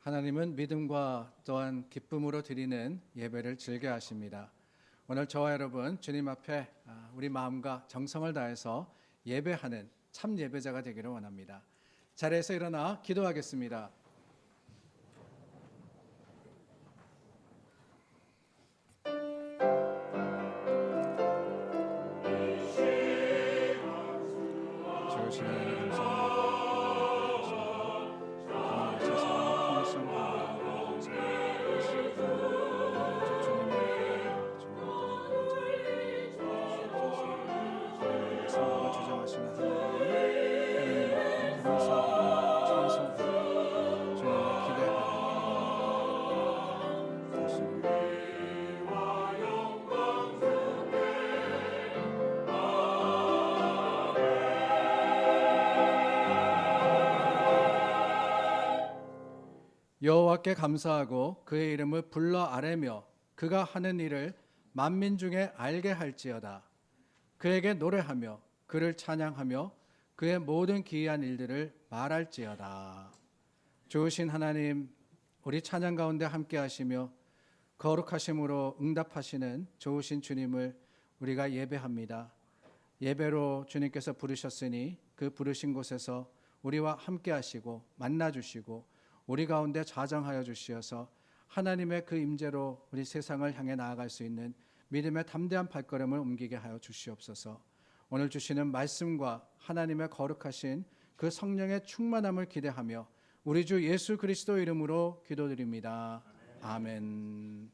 하나님은 믿음과 또한 기쁨으로 드리는 예배를 즐겨 하십니다. 오늘 저와 여러분 주님 앞에 우리 마음과 정성을 다해서 예배하는 참 예배자가 되기를 원합니다. 자리에서 일어나 기도하겠습니다. 주신 하나님 여호와께 감사하고 그의 이름을 불러 아뢰며 그가 하는 일을 만민 중에 알게 할지어다. 그에게 노래하며 그를 찬양하며 그의 모든 기이한 일들을 말할지어다. 좋으신 하나님, 우리 찬양 가운데 함께 하시며 거룩하심으로 응답하시는 좋으신 주님을 우리가 예배합니다. 예배로 주님께서 부르셨으니 그 부르신 곳에서 우리와 함께 하시고 만나 주시고 우리 가운데 좌정하여 주시어서 하나님의 그 임재로 우리 세상을 향해 나아갈 수 있는 믿음의 담대한 발걸음을 옮기게 하여 주시옵소서. 오늘 주시는 말씀과 하나님의 거룩하신 그 성령의 충만함을 기대하며 우리 주 예수 그리스도 이름으로 기도드립니다. 아멘.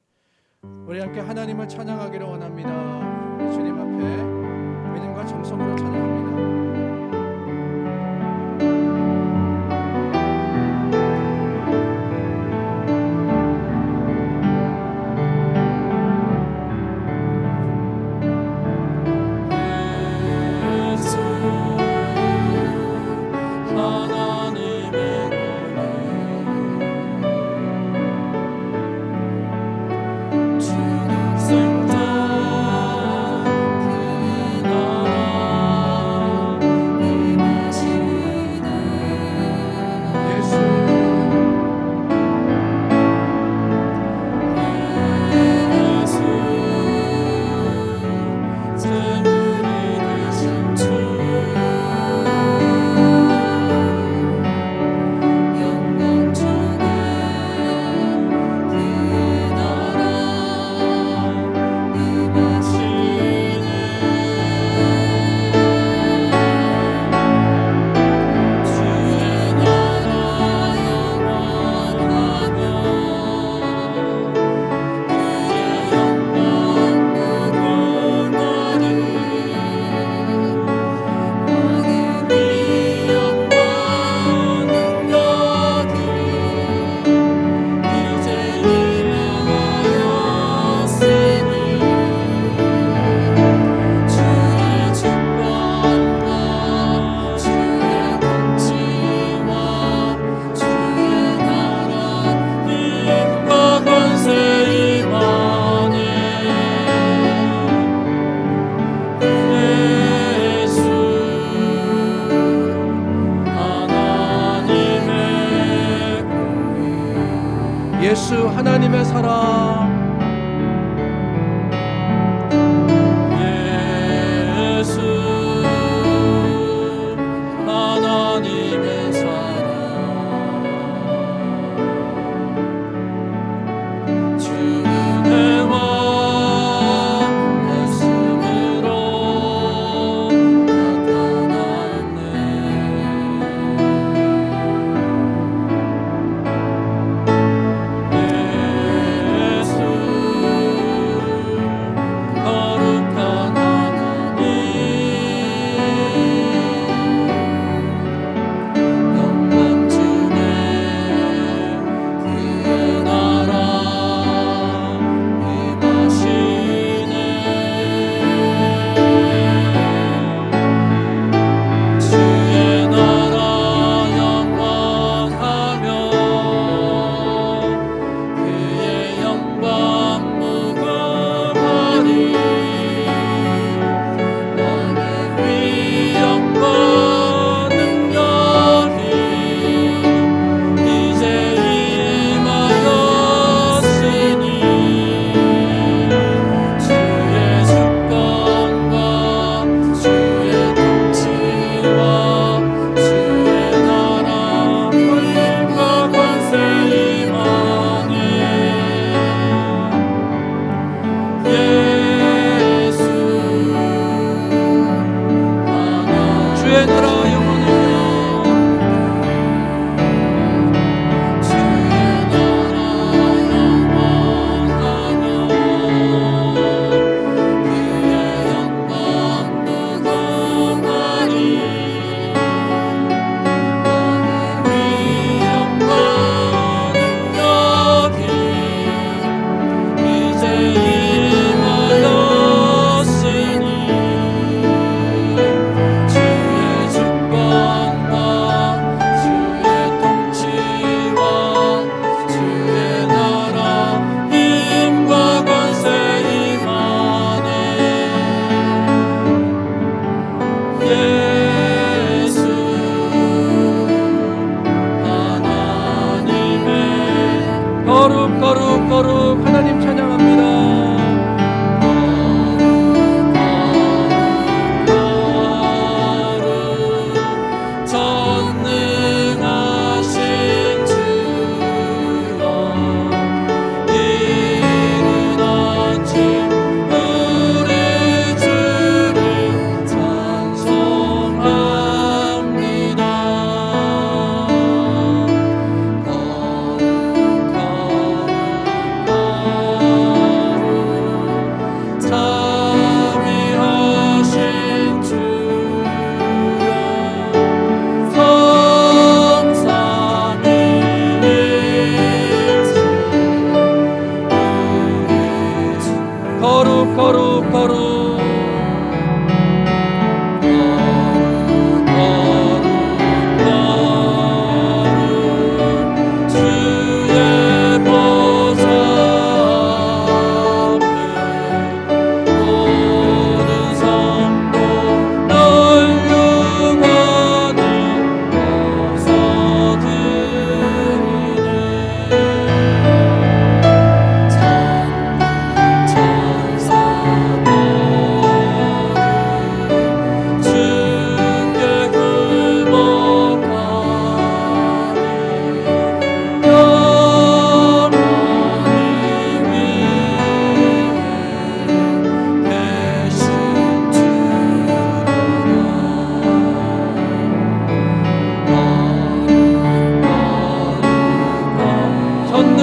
우리 함께 하나님을 찬양하기를 원합니다. 주님 앞에 믿음과 정성으로 찬양합니다. 예수 하나님의 사랑, 예수 하나님의 사랑, 주의 은혜와 말씀으로 나타났네. 예수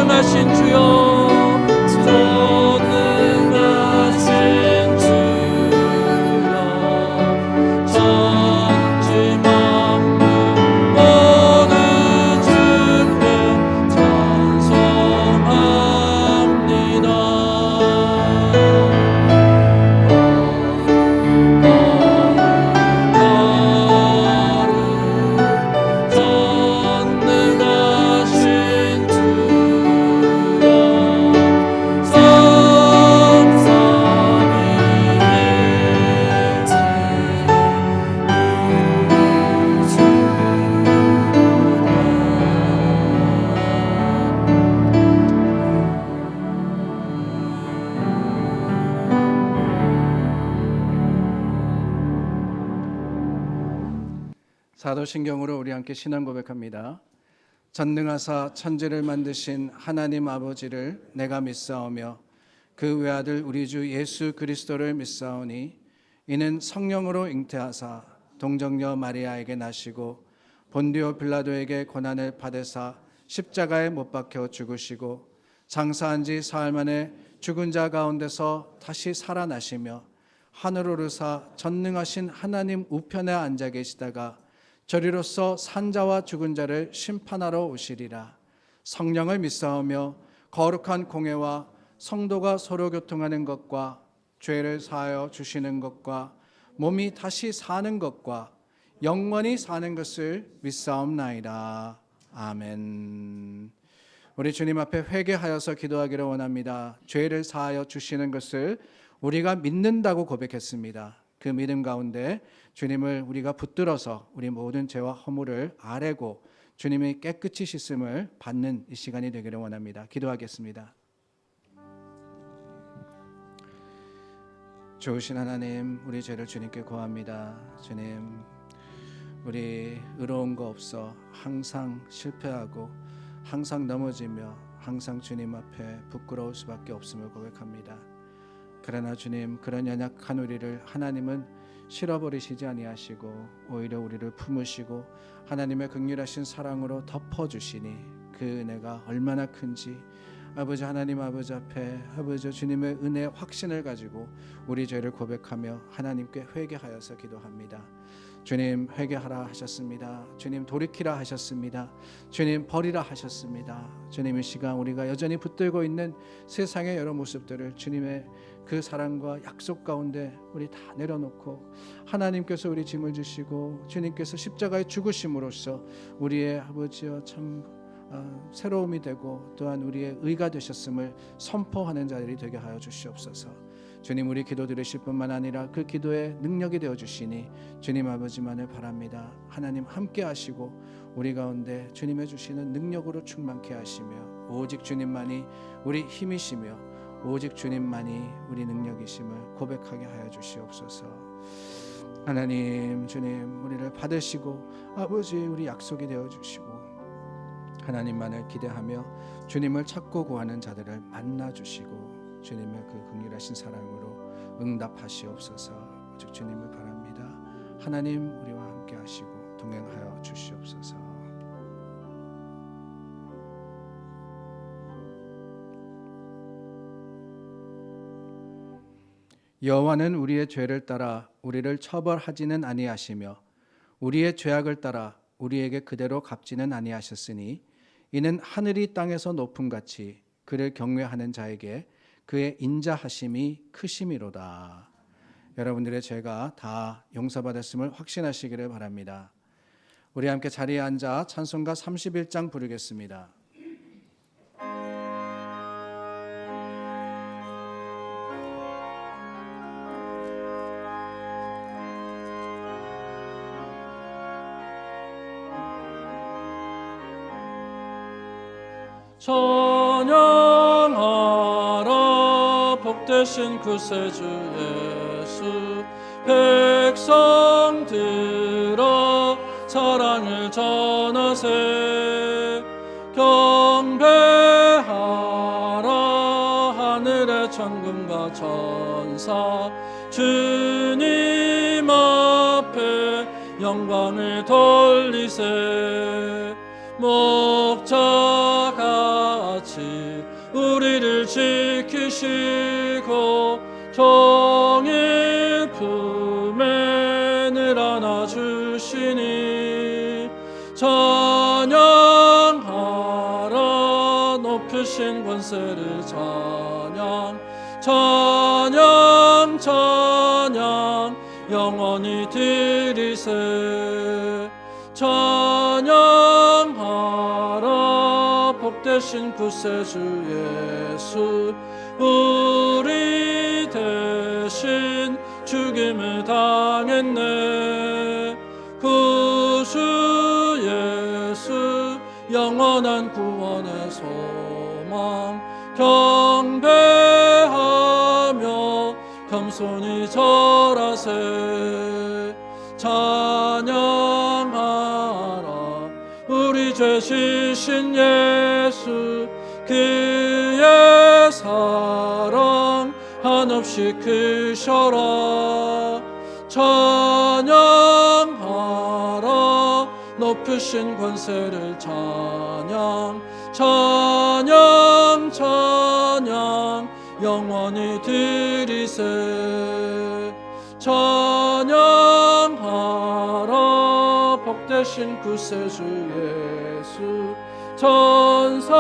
전능하신 주여 전능하신 주여 천지 만물 모든 주께 찬송합니다. 전능하신 주여 사도신경으로 우리 함께 신앙 고백합니다. 전능하사 천지를 만드신 하나님 아버지를 내가 믿사오며 그 외아들 우리 주 예수 그리스도를 믿사오니 이는 성령으로 잉태하사 동정녀 마리아에게 나시고 본디오 빌라도에게 고난을 받으사 십자가에 못 박혀 죽으시고 장사한 지 사흘 만에 죽은 자 가운데서 다시 살아나시며 하늘 오르사 전능하신 하나님 우편에 앉아 계시다가 저리로서 산자와 죽은 자를 심판하러 오시리라. 성령을 믿사오며 거룩한 공회와 성도가 서로 교통하는 것과 죄를 사하여 주시는 것과 몸이 다시 사는 것과 영원히 사는 것을 믿사옵나이다. 아멘. 우리 주님 앞에 회개하여서 기도하기를 원합니다. 죄를 사하여 주시는 것을 우리가 믿는다고 고백했습니다. 그 믿음 가운데 주님을 우리가 붙들어서 우리 모든 죄와 허물을 아뢰고 주님의 깨끗이 씻음을 받는 이 시간이 되기를 원합니다. 기도하겠습니다. 좋으신 하나님, 우리 죄를 주님께 고합니다. 주님, 우리 의로운 거 없어 항상 실패하고 항상 넘어지며 항상 주님 앞에 부끄러울 수밖에 없음을 고백합니다. 그러나 주님, 그런 연약한 우리를 하나님은 실어버리시지 아니하시고 오히려 우리를 품으시고 하나님의 긍휼하신 사랑으로 덮어주시니 그 은혜가 얼마나 큰지 아버지 하나님 아버지 앞에 아버지 주님의 은혜의 확신을 가지고 우리 죄를 고백하며 하나님께 회개하여서 기도합니다. 주님, 회개하라 하셨습니다. 주님, 돌이키라 하셨습니다. 주님, 버리라 하셨습니다. 주님, 이 시간 우리가 여전히 붙들고 있는 세상의 여러 모습들을 주님의 그 사랑과 약속 가운데 우리 다 내려놓고 하나님께서 우리 짐을 주시고 주님께서 십자가에 죽으심으로써 우리의 아버지여 참 새로움이 되고 또한 우리의 의가 되셨음을 선포하는 자들이 되게 하여 주시옵소서. 주님, 우리 기도 들으실 뿐만 아니라 그 기도의 능력이 되어 주시니 주님 아버지만을 바랍니다. 하나님 함께 하시고 우리 가운데 주님의 주시는 능력으로 충만케 하시며 오직 주님만이 우리 힘이시며 오직 주님만이 우리 능력이심을 고백하게 하여 주시옵소서. 하나님, 주님 우리를 받으시고 아버지 우리 약속이 되어 주시고 하나님만을 기대하며 주님을 찾고 구하는 자들을 만나 주시고 주님의 그 긍휼하신 사랑으로 응답하시옵소서. 오직 주님을 바랍니다. 하나님 우리와 함께 하시고 동행하여 주시옵소서. 여호와는 우리의 죄를 따라 우리를 처벌하지는 아니하시며 우리의 죄악을 따라 우리에게 그대로 갚지는 아니하셨으니 이는 하늘이 땅에서 높음같이 그를 경외하는 자에게 그의 인자하심이 크심이로다. 여러분들의 죄가 다 용서받았음을 확신하시기를 바랍니다. 우리 함께 자리에 앉아 찬송가 31장 부르겠습니다. 찬양하라 복되신 구세주 예수. 백성들아 사랑을 전하세. 경배하라 하늘의 천군과 천사. 주님 앞에 영광을 돌리세. 목자가 같이 우리를 지키시고 종일 품에 늘 안아주시니 찬양하라 높으신 권세를 찬양 찬양 찬양 영원히 드리세 찬양하라 복되신 구세주 예수 우리 대신 죽임을 당했네 구주 예수 영원한 구원의 소망 경배하며 겸손히 절하세 찬양하라 우리 죄 지신 예수 그의 사랑 한없이 크셔라 찬양하라 높으신 권세를 찬양 찬양 찬양 영원히 드리세 찬양하라 복되신 구세주 예수 천사들아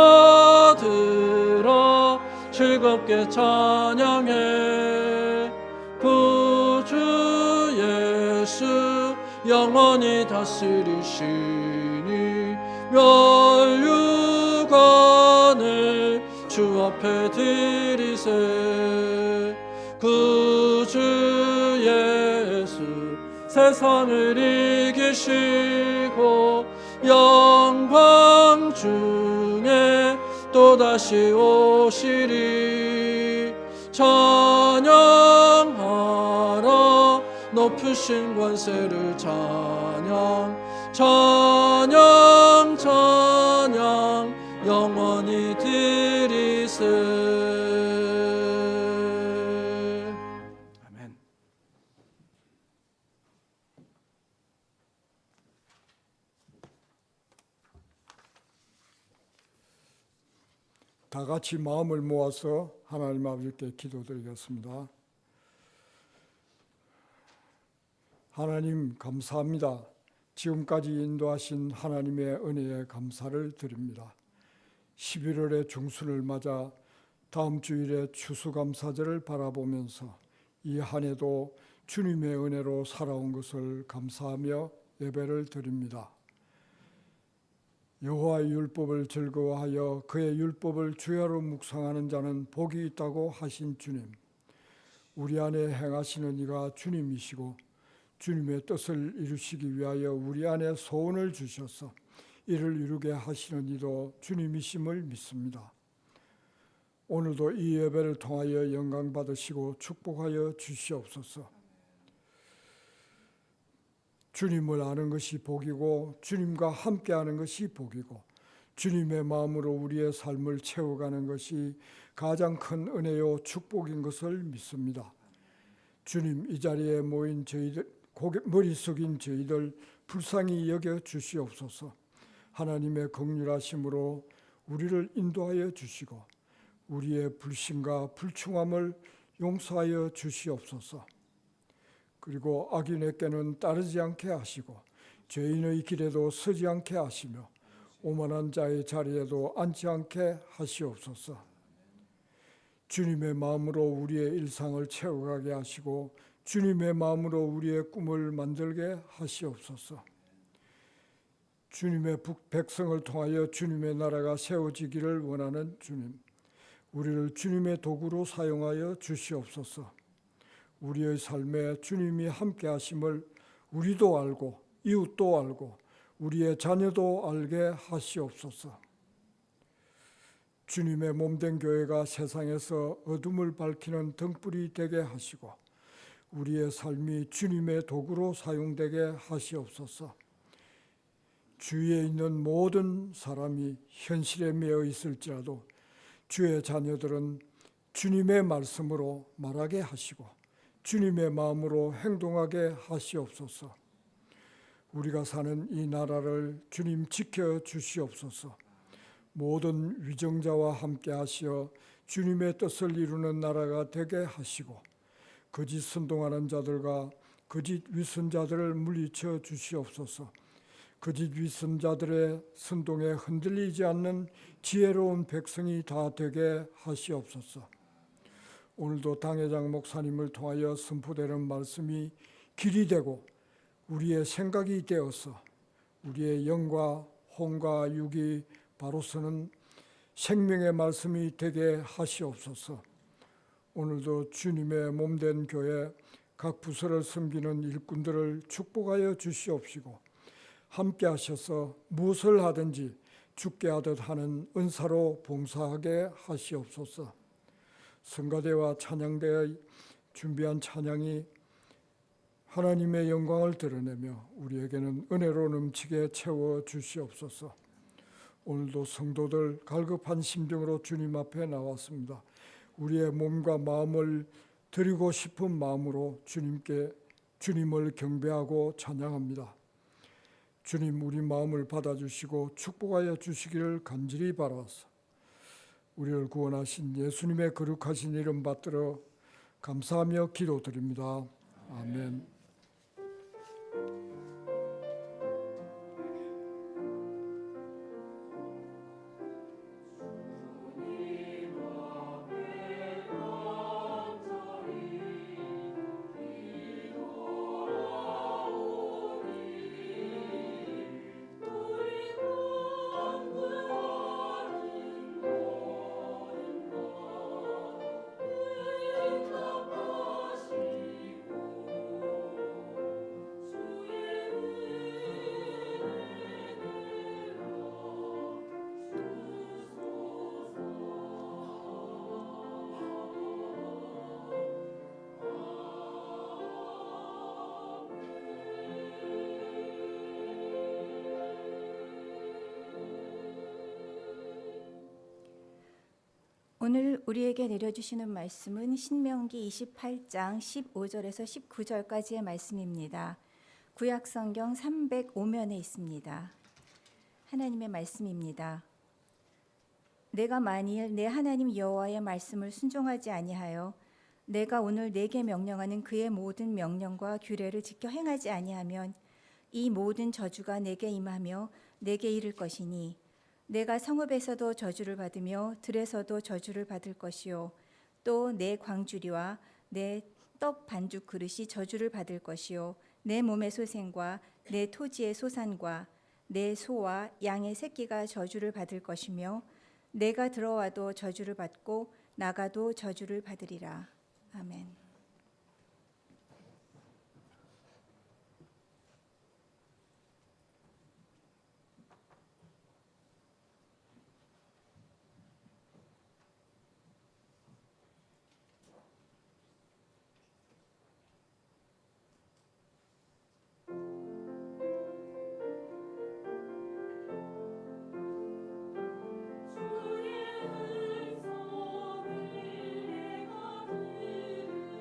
즐겁게 찬양해 구주 예수 영원히 다스리시니 멸류관을 주 앞에 드리세 구주 예수 세상을 이기시고 영광 중에 또다시 오시리 찬양하라 높으신 권세를 찬양 찬양 찬양 영원히 드리세 아멘. 다 같이 마음을 모아서 하나님 아버지께 기도드리겠습니다. 하나님 감사합니다. 지금까지 인도하신 하나님의 은혜에 감사를 드립니다. 11월의 중순을 맞아 다음 주일에 추수감사절을 바라보면서 이 한 해도 주님의 은혜로 살아온 것을 감사하며 예배를 드립니다. 여호와의 율법을 즐거워하여 그의 율법을 주야로 묵상하는 자는 복이 있다고 하신 주님, 우리 안에 행하시는 이가 주님이시고 주님의 뜻을 이루시기 위하여 우리 안에 소원을 주셔서 이를 이루게 하시는 이도 주님이심을 믿습니다. 오늘도 이 예배를 통하여 영광 받으시고 축복하여 주시옵소서. 주님을 아는 것이 복이고 주님과 함께하는 것이 복이고 주님의 마음으로 우리의 삶을 채워가는 것이 가장 큰 은혜요 축복인 것을 믿습니다. 주님, 이 자리에 모인 저희들, 머리 숙인 저희들 불쌍히 여겨 주시옵소서. 하나님의 긍휼하심으로 우리를 인도하여 주시고 우리의 불신과 불충함을 용서하여 주시옵소서. 그리고 악인에게는 따르지 않게 하시고 죄인의 길에도 서지 않게 하시며 오만한 자의 자리에도 앉지 않게 하시옵소서. 주님의 마음으로 우리의 일상을 채워가게 하시고 주님의 마음으로 우리의 꿈을 만들게 하시옵소서. 주님의 백성을 통하여 주님의 나라가 세워지기를 원하는 주님, 우리를 주님의 도구로 사용하여 주시옵소서. 우리의 삶에 주님이 함께 하심을 우리도 알고 이웃도 알고 우리의 자녀도 알게 하시옵소서. 주님의 몸된 교회가 세상에서 어둠을 밝히는 등불이 되게 하시고 우리의 삶이 주님의 도구로 사용되게 하시옵소서. 주위에 있는 모든 사람이 현실에 매여 있을지라도 주의 자녀들은 주님의 말씀으로 말하게 하시고 주님의 마음으로 행동하게 하시옵소서. 우리가 사는 이 나라를 주님 지켜 주시옵소서. 모든 위정자와 함께 하시어 주님의 뜻을 이루는 나라가 되게 하시고 거짓 선동하는 자들과 거짓 위선자들을 물리쳐 주시옵소서. 거짓 위선자들의 선동에 흔들리지 않는 지혜로운 백성이 다 되게 하시옵소서. 오늘도 당회장 목사님을 통하여 선포되는 말씀이 길이 되고 우리의 생각이 되어서 우리의 영과 혼과 육이 바로 서는 생명의 말씀이 되게 하시옵소서. 오늘도 주님의 몸된 교회 각 부서를 섬기는 일꾼들을 축복하여 주시옵시고 함께 하셔서 무엇을 하든지 죽게 하듯 하는 은사로 봉사하게 하시옵소서. 성가대와 찬양대의 준비한 찬양이 하나님의 영광을 드러내며 우리에게는 은혜로 넘치게 채워 주시옵소서. 오늘도 성도들 갈급한 심정으로 주님 앞에 나왔습니다. 우리의 몸과 마음을 드리고 싶은 마음으로 주님을 경배하고 찬양합니다. 주님, 우리 마음을 받아주시고 축복하여 주시기를 간절히 바라서 우리를 구원하신 예수님의 거룩하신 이름 받들어 감사하며 기도드립니다. 아멘. 오늘 우리에게 내려주시는 말씀은 신명기 28장 15절에서 19절까지의 말씀입니다. 구약성경 305면에 있습니다. 하나님의 말씀입니다. 내가 만일 내 하나님 여호와의 말씀을 순종하지 아니하여 내가 오늘 내게 명령하는 그의 모든 명령과 규례를 지켜 행하지 아니하면 이 모든 저주가 내게 임하며 내게 이를 것이니 내가 성읍에서도 저주를 받으며 들에서도 저주를 받을 것이요 또 내 광주리와 내 떡 반죽 그릇이 저주를 받을 것이요 내 몸의 소생과 내 토지의 소산과 내 소와 양의 새끼가 저주를 받을 것이며 내가 들어와도 저주를 받고 나가도 저주를 받으리라. 아멘. 주의 은총을 내가 들으리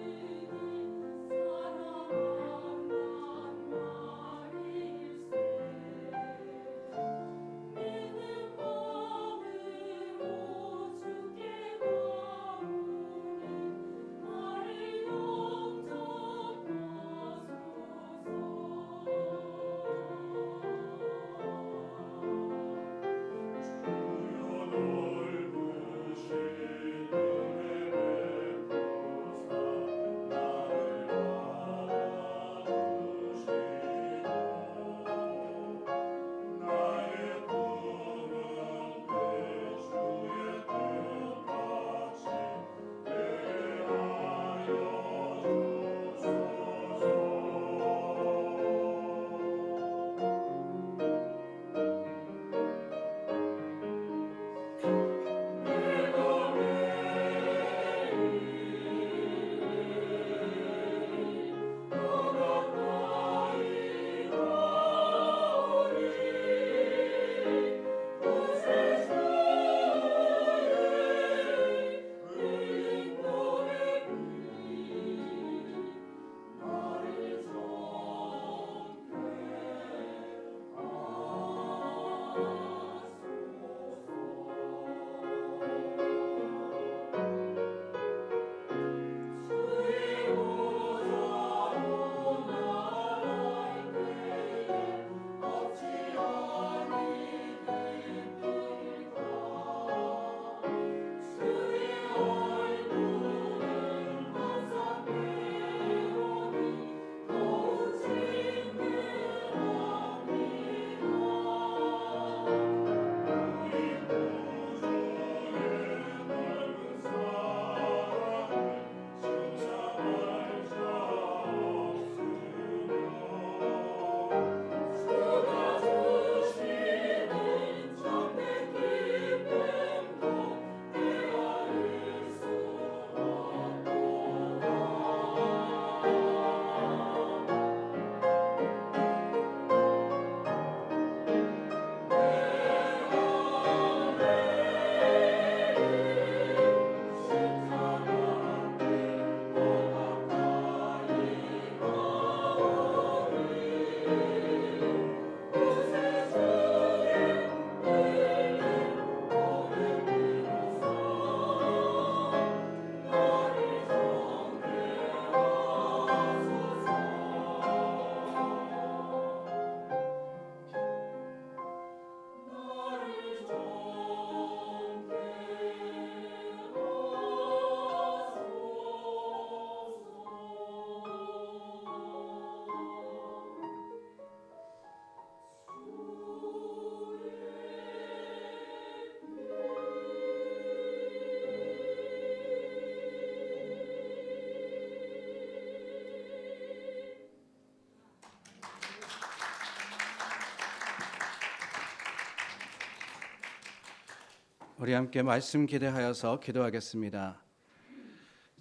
우리 함께 말씀 기대하여서 기도하겠습니다.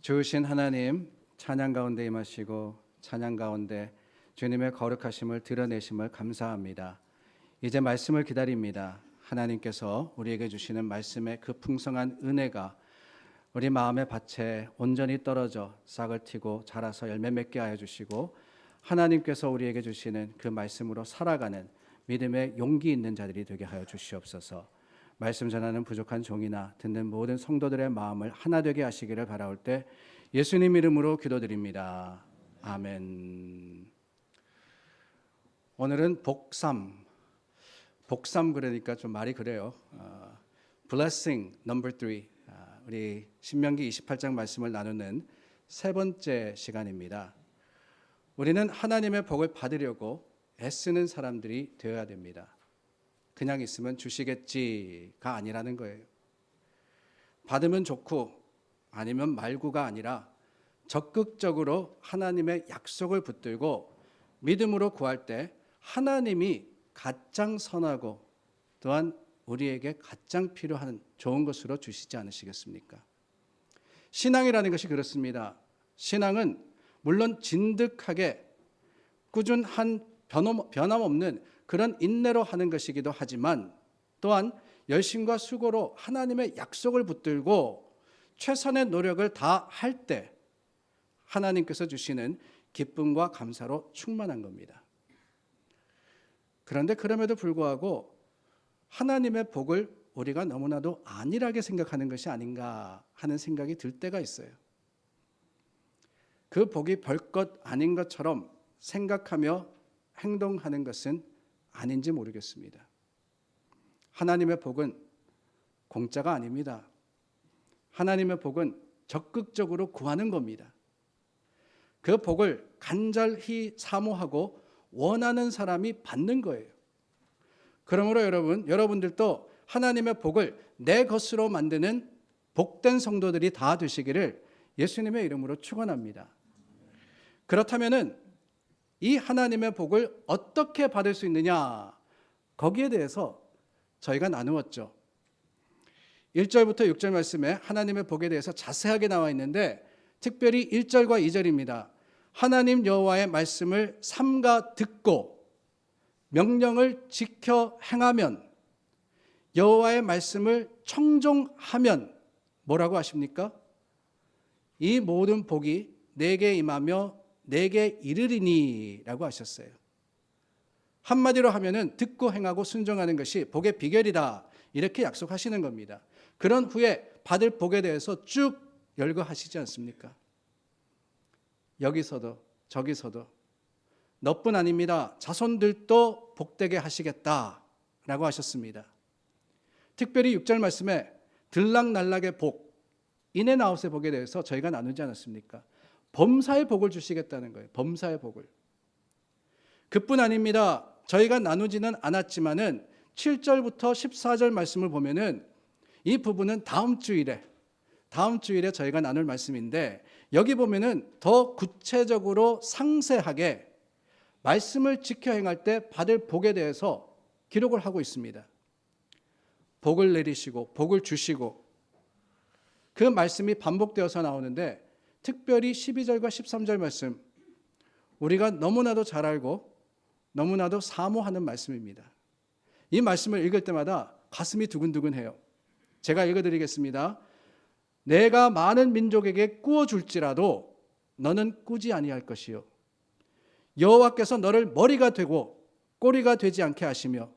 주신 하나님, 찬양 가운데 임하시고 찬양 가운데 주님의 거룩하심을 드러내심을 감사합니다. 이제 말씀을 기다립니다. 하나님께서 우리에게 주시는 말씀의 그 풍성한 은혜가 우리 마음의 밭에 온전히 떨어져 싹을 틔고 자라서 열매 맺게 하여 주시고, 하나님께서 우리에게 주시는 그 말씀으로 살아가는 믿음의 용기 있는 자들이 되게 하여 주시옵소서. 말씀 전하는 부족한 종이나 듣는 모든 성도들의 마음을 하나 되게 하시기를 바라올 때 예수님 이름으로 기도드립니다. 아멘. 오늘은 복삼 그러니까 좀 말이 그래요. Blessing number 3. 우리 신명기 28장 말씀을 나누는 세 번째 시간입니다. 우리는 하나님의 복을 받으려고 애쓰는 사람들이 되어야 됩니다. 그냥 있으면 주시겠지가 아니라는 거예요. 받으면 좋고 아니면 말고가 아니라 적극적으로 하나님의 약속을 붙들고 믿음으로 구할 때 하나님이 가장 선하고 또한 우리에게 가장 필요한 좋은 것으로 주시지 않으시겠습니까? 신앙이라는 것이 그렇습니다. 신앙은 물론 진득하게 꾸준한 변함없는 그런 인내로 하는 것이기도 하지만, 또한 열심과 수고로 하나님의 약속을 붙들고 최선의 노력을 다할 때 하나님께서 주시는 기쁨과 감사로 충만한 겁니다. 그런데 그럼에도 불구하고 하나님의 복을 우리가 너무나도 안일하게 생각하는 것이 아닌가 하는 생각이 들 때가 있어요. 그 복이 별것 아닌 것처럼 생각하며 행동하는 것은 아닌지 모르겠습니다. 하나님의 복은 공짜가 아닙니다. 하나님의 복은 적극적으로 구하는 겁니다. 그 복을 간절히 사모하고 원하는 사람이 받는 거예요. 그러므로 여러분들도 하나님의 복을 내 것으로 만드는 복된 성도들이 다 되시기를 예수님의 이름으로 축원합니다. 그렇다면은 이 하나님의 복을 어떻게 받을 수 있느냐, 거기에 대해서 저희가 나누었죠. 1절부터 6절 말씀에 하나님의 복에 대해서 자세하게 나와 있는데, 특별히 1절과 2절입니다. 하나님 여호와의 말씀을 삼가 듣고 명령을 지켜 행하면, 여호와의 말씀을 청종하면 뭐라고 하십니까? 이 모든 복이 내게 임하며 내게 이르리니 라고 하셨어요. 한마디로 하면은 듣고 행하고 순종하는 것이 복의 비결이다, 이렇게 약속하시는 겁니다. 그런 후에 받을 복에 대해서 쭉 열거하시지 않습니까? 여기서도 저기서도 너뿐 아닙니다, 자손들도 복되게 하시겠다라고 하셨습니다. 특별히 6절 말씀에 들락날락의 복, 인앤아웃의 복에 대해서 저희가 나누지 않았습니까? 범사의 복을 주시겠다는 거예요. 범사의 복을. 그뿐 아닙니다. 저희가 나누지는 않았지만은 7절부터 14절 말씀을 보면은 이 부분은 다음 주일에 저희가 나눌 말씀인데, 여기 보면은 더 구체적으로 상세하게 말씀을 지켜 행할 때 받을 복에 대해서 기록을 하고 있습니다. 복을 내리시고 복을 주시고, 그 말씀이 반복되어서 나오는데, 특별히 12절과 13절 말씀, 우리가 너무나도 잘 알고 너무나도 사모하는 말씀입니다. 이 말씀을 읽을 때마다 가슴이 두근두근해요. 제가 읽어드리겠습니다. 내가 많은 민족에게 꾸어줄지라도 너는 꾸지 아니할 것이요, 여호와께서 너를 머리가 되고 꼬리가 되지 않게 하시며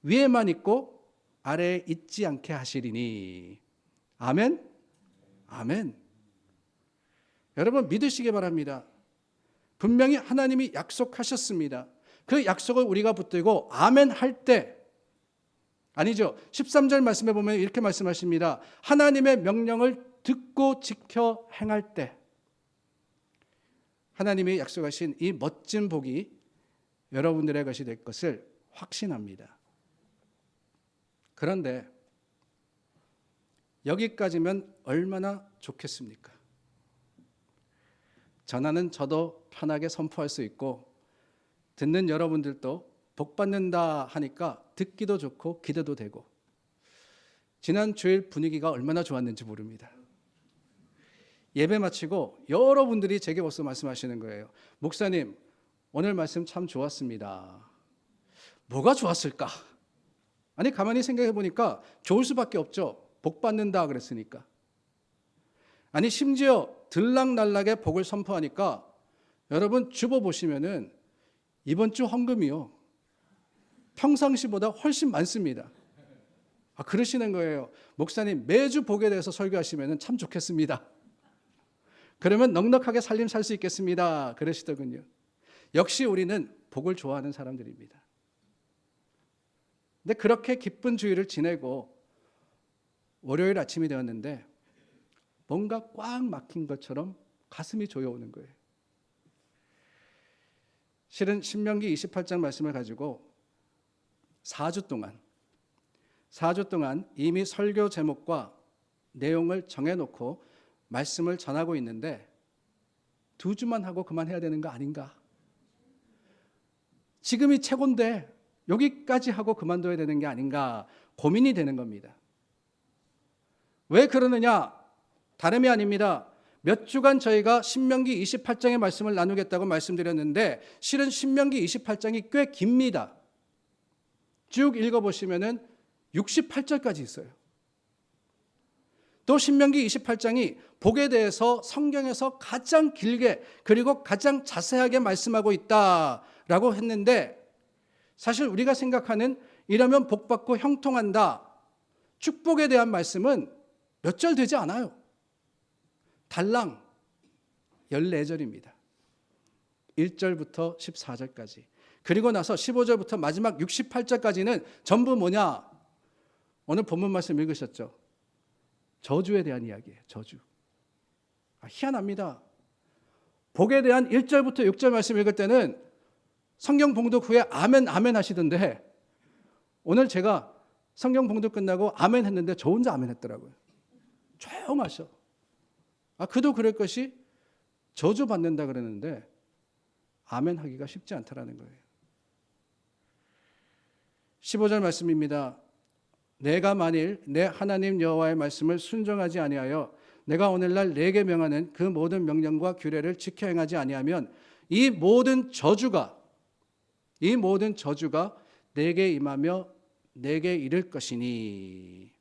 위에만 있고 아래에 있지 않게 하시리니. 아멘. 아멘. 여러분 믿으시기 바랍니다. 분명히 하나님이 약속하셨습니다. 그 약속을 우리가 붙들고 아멘 할 때, 아니죠, 13절 말씀에 보면 이렇게 말씀하십니다. 하나님의 명령을 듣고 지켜 행할 때 하나님이 약속하신 이 멋진 복이 여러분들의 것이 될 것을 확신합니다. 그런데 여기까지면 얼마나 좋겠습니까? 전하는 저도 편하게 선포할 수 있고 듣는 여러분들도 복 받는다 하니까 듣기도 좋고 기대도 되고, 지난 주일 분위기가 얼마나 좋았는지 모릅니다. 예배 마치고 여러분들이 제게 와서 말씀하시는 거예요. 목사님, 오늘 말씀 참 좋았습니다. 뭐가 좋았을까? 아니, 가만히 생각해 보니까 좋을 수밖에 없죠. 복 받는다 그랬으니까. 아니, 심지어 들락날락의 복을 선포하니까 여러분 주보 보시면은 이번 주 헌금이요, 평상시보다 훨씬 많습니다. 그러시는 거예요. 목사님, 매주 복에 대해서 설교하시면 참 좋겠습니다. 그러면 넉넉하게 살림 살 수 있겠습니다. 그러시더군요. 역시 우리는 복을 좋아하는 사람들입니다. 근데 그렇게 기쁜 주일을 지내고 월요일 아침이 되었는데 뭔가 꽉 막힌 것처럼 가슴이 조여오는 거예요. 실은 신명기 28장 말씀을 가지고 4주 동안 이미 설교 제목과 내용을 정해놓고 말씀을 전하고 있는데 2주만 하고 그만해야 되는 거 아닌가? 지금이 최고인데 여기까지 하고 그만둬야 되는 게 아닌가 고민이 되는 겁니다. 왜 그러느냐? 다름이 아닙니다. 몇 주간 저희가 신명기 28장의 말씀을 나누겠다고 말씀드렸는데 실은 신명기 28장이 꽤 깁니다. 쭉 읽어보시면 68절까지 있어요. 또 신명기 28장이 복에 대해서 성경에서 가장 길게 그리고 가장 자세하게 말씀하고 있다라고 했는데 사실 우리가 생각하는 이러면 복받고 형통한다, 축복에 대한 말씀은 몇 절 되지 않아요. 달랑 14절입니다. 1절부터 14절까지. 그리고 나서 15절부터 마지막 68절까지는 전부 뭐냐? 오늘 본문 말씀 읽으셨죠? 저주에 대한 이야기예요. 저주. 희한합니다. 복에 대한 1절부터 6절 말씀 읽을 때는 성경 봉독 후에 아멘 아멘 하시던데 오늘 제가 성경 봉독 끝나고 아멘 했는데 저 혼자 아멘 했더라고요. 조용하셔. 그도 그럴 것이 저주 받는다 그러는데 아멘 하기가 쉽지 않다라는 거예요. 15절 말씀입니다. 내가 만일 내 하나님 여호와의 말씀을 순종하지 아니하여 내가 오늘날 내게 명하는 그 모든 명령과 규례를 지켜 행하지 아니하면 이 모든 저주가 내게 임하며 내게 이를 것이니.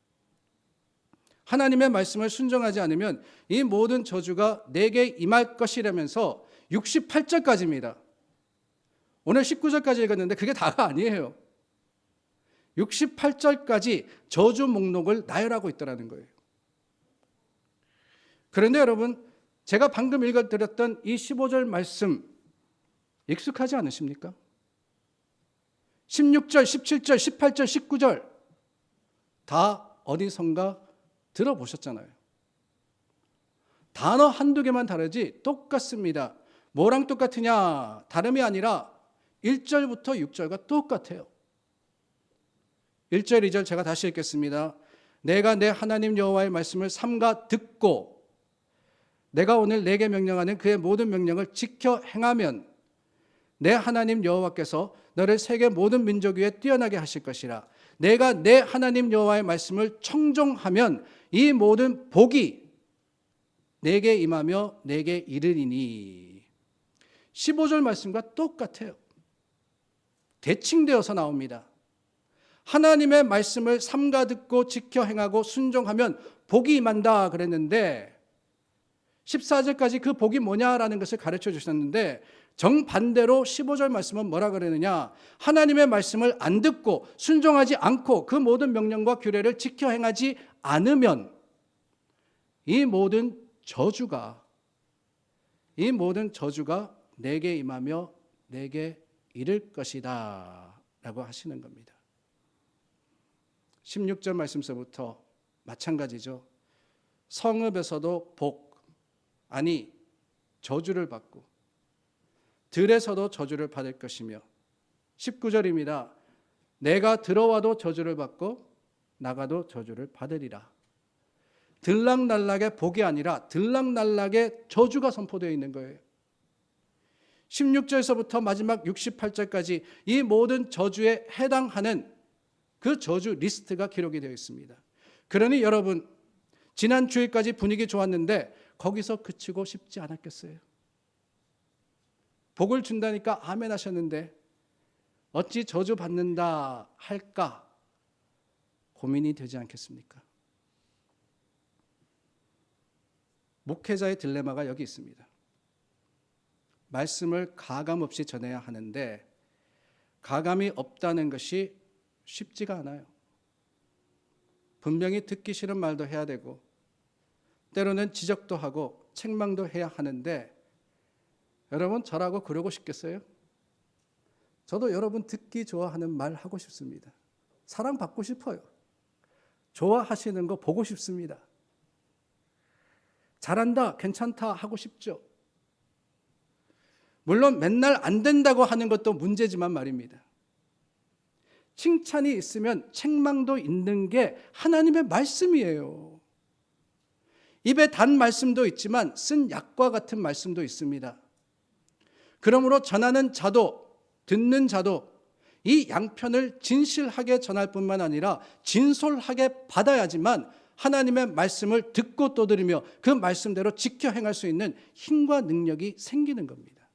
하나님의 말씀을 순종하지 않으면 이 모든 저주가 내게 임할 것이라면서 68절까지입니다. 오늘 19절까지 읽었는데 그게 다가 아니에요. 68절까지 저주 목록을 나열하고 있더라는 거예요. 그런데 여러분, 제가 방금 읽어드렸던 이 15절 말씀 익숙하지 않으십니까? 16절, 17절, 18절, 19절 다 어디선가 들어보셨잖아요. 단어 한두 개만 다르지 똑같습니다. 뭐랑 똑같으냐? 다름이 아니라 1절부터 6절과 똑같아요. 1절, 2절 제가 다시 읽겠습니다. 내가 내 하나님 여호와의 말씀을 삼가 듣고 내가 오늘 내게 명령하는 그의 모든 명령을 지켜 행하면 내 하나님 여호와께서 너를 세계 모든 민족 위에 뛰어나게 하실 것이라. 내가 내 하나님 여호와의 말씀을 청종하면 이 모든 복이 내게 임하며 내게 이르리니. 15절 말씀과 똑같아요. 대칭되어서 나옵니다. 하나님의 말씀을 삼가 듣고 지켜 행하고 순종하면 복이 임한다 그랬는데 14절까지 그 복이 뭐냐라는 것을 가르쳐 주셨는데 정반대로 15절 말씀은 뭐라 그러느냐? 하나님의 말씀을 안 듣고 순종하지 않고 그 모든 명령과 규례를 지켜 행하지 않으면 이 모든 저주가 내게 임하며 내게 이를 것이다 라고 하시는 겁니다. 16절 말씀서부터 마찬가지죠. 성읍에서도 저주를 받고 들에서도 저주를 받을 것이며 19절입니다. 내가 들어와도 저주를 받고 나가도 저주를 받으리라. 들락날락의 복이 아니라 들락날락의 저주가 선포되어 있는 거예요. 16절에서부터 마지막 68절까지 이 모든 저주에 해당하는 그 저주 리스트가 기록이 되어 있습니다. 그러니 여러분, 지난 주일까지 분위기 좋았는데 거기서 그치고 싶지 않았겠어요? 복을 준다니까 아멘 하셨는데 어찌 저주 받는다 할까 고민이 되지 않겠습니까? 목회자의 딜레마가 여기 있습니다. 말씀을 가감 없이 전해야 하는데 가감이 없다는 것이 쉽지가 않아요. 분명히 듣기 싫은 말도 해야 되고 때로는 지적도 하고 책망도 해야 하는데 여러분, 저라고 그러고 싶겠어요? 저도 여러분 듣기 좋아하는 말 하고 싶습니다. 사랑받고 싶어요. 좋아하시는 거 보고 싶습니다. 잘한다, 괜찮다 하고 싶죠. 물론 맨날 안 된다고 하는 것도 문제지만 말입니다. 칭찬이 있으면 책망도 있는 게 하나님의 말씀이에요. 입에 단 말씀도 있지만 쓴 약과 같은 말씀도 있습니다. 그러므로 전하는 자도 듣는 자도 이 양편을 진실하게 전할 뿐만 아니라 진솔하게 받아야지만 하나님의 말씀을 듣고 떠들으며 그 말씀대로 지켜 행할 수 있는 힘과 능력이 생기는 겁니다.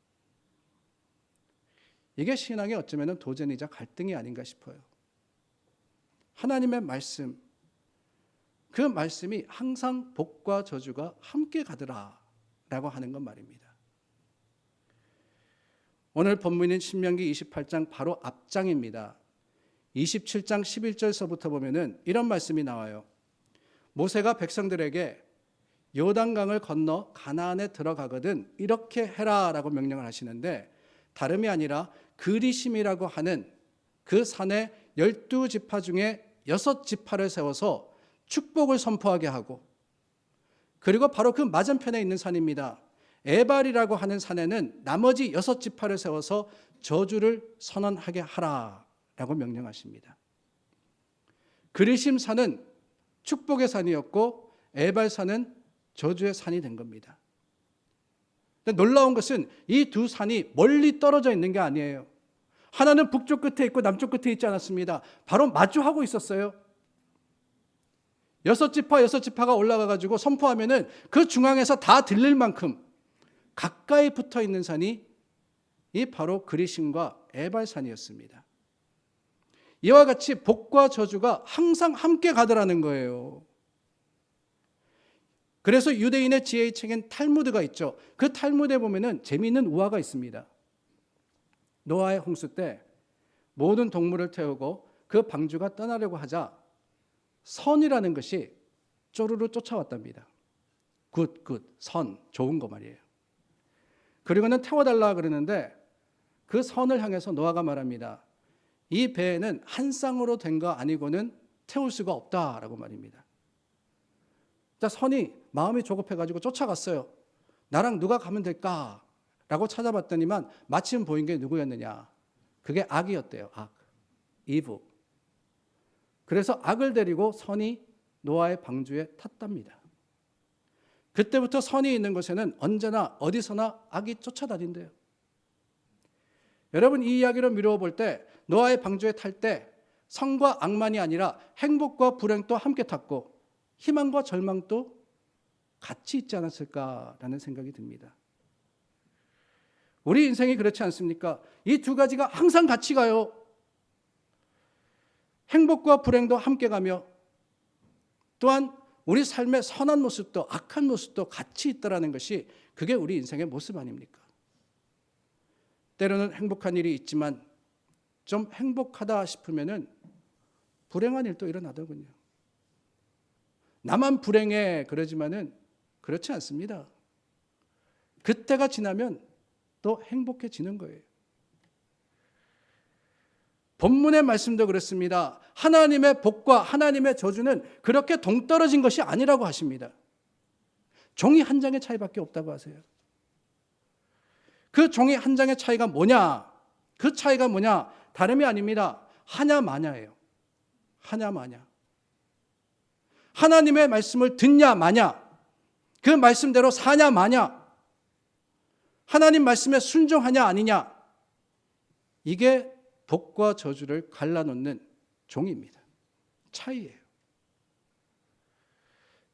이게 신앙의 어쩌면 도전이자 갈등이 아닌가 싶어요. 하나님의 말씀, 그 말씀이 항상 복과 저주가 함께 가더라라고 하는 건 말입니다. 오늘 본문인 신명기 28장 바로 앞장입니다. 27장 11절서부터 보면은 이런 말씀이 나와요. 모세가 백성들에게 요단강을 건너 가나안에 들어가거든 이렇게 해라라고 명령을 하시는데 다름이 아니라 그리심이라고 하는 그 산의 12지파 중에 6지파를 세워서 축복을 선포하게 하고 그리고 바로 그 맞은편에 있는 산입니다. 에발이라고 하는 산에는 나머지 6지파를 세워서 저주를 선언하게 하라라고 명령하십니다. 그리심 산은 축복의 산이었고 에발 산은 저주의 산이 된 겁니다. 근데 놀라운 것은 이 두 산이 멀리 떨어져 있는 게 아니에요. 하나는 북쪽 끝에 있고 남쪽 끝에 있지 않았습니다. 바로 마주하고 있었어요. 6지파가 올라가가지고 선포하면은 그 중앙에서 다 들릴 만큼 가까이 붙어 있는 산이 이 바로 그리심과 에발산이었습니다. 이와 같이 복과 저주가 항상 함께 가더라는 거예요. 그래서 유대인의 지혜의 책인 탈무드가 있죠. 그 탈무드에 보면은 재미있는 우화가 있습니다. 노아의 홍수 때 모든 동물을 태우고 그 방주가 떠나려고 하자 선이라는 것이 쪼르르 쫓아왔답니다. 굿, 선, 좋은 거 말이에요. 그리고는 태워달라 그러는데 그 선을 향해서 노아가 말합니다. 이 배에는 한 쌍으로 된 거 아니고는 태울 수가 없다라고 말입니다. 자, 선이 마음이 조급해가지고 쫓아갔어요. 나랑 누가 가면 될까? 라고 찾아봤더니만 마침 보인 게 누구였느냐? 그게 악이었대요. 악, 이브. 그래서 악을 데리고 선이 노아의 방주에 탔답니다. 그때부터 선이 있는 곳에는 언제나 어디서나 악이 쫓아다닌대요. 여러분, 이 이야기로 미루어 볼 때 노아의 방주에 탈 때 선과 악만이 아니라 행복과 불행도 함께 탔고 희망과 절망도 같이 있지 않았을까라는 생각이 듭니다. 우리 인생이 그렇지 않습니까? 이 두 가지가 항상 같이 가요. 행복과 불행도 함께 가며 또한 우리 삶의 선한 모습도 악한 모습도 같이 있다라는 것이 그게 우리 인생의 모습 아닙니까? 때로는 행복한 일이 있지만 좀 행복하다 싶으면은 불행한 일도 일어나더군요. 나만 불행해 그러지만은 그렇지 않습니다. 그때가 지나면 또 행복해지는 거예요. 본문의 말씀도 그렇습니다. 하나님의 복과 하나님의 저주는 그렇게 동떨어진 것이 아니라고 하십니다. 종이 한 장의 차이밖에 없다고 하세요. 그 종이 한 장의 차이가 뭐냐? 그 차이가 뭐냐? 다름이 아닙니다. 하냐 마냐예요. 하냐 마냐. 하나님의 말씀을 듣냐 마냐. 그 말씀대로 사냐 마냐. 하나님 말씀에 순종하냐 아니냐. 이게 복과 저주를 갈라놓는 종입니다. 차이예요.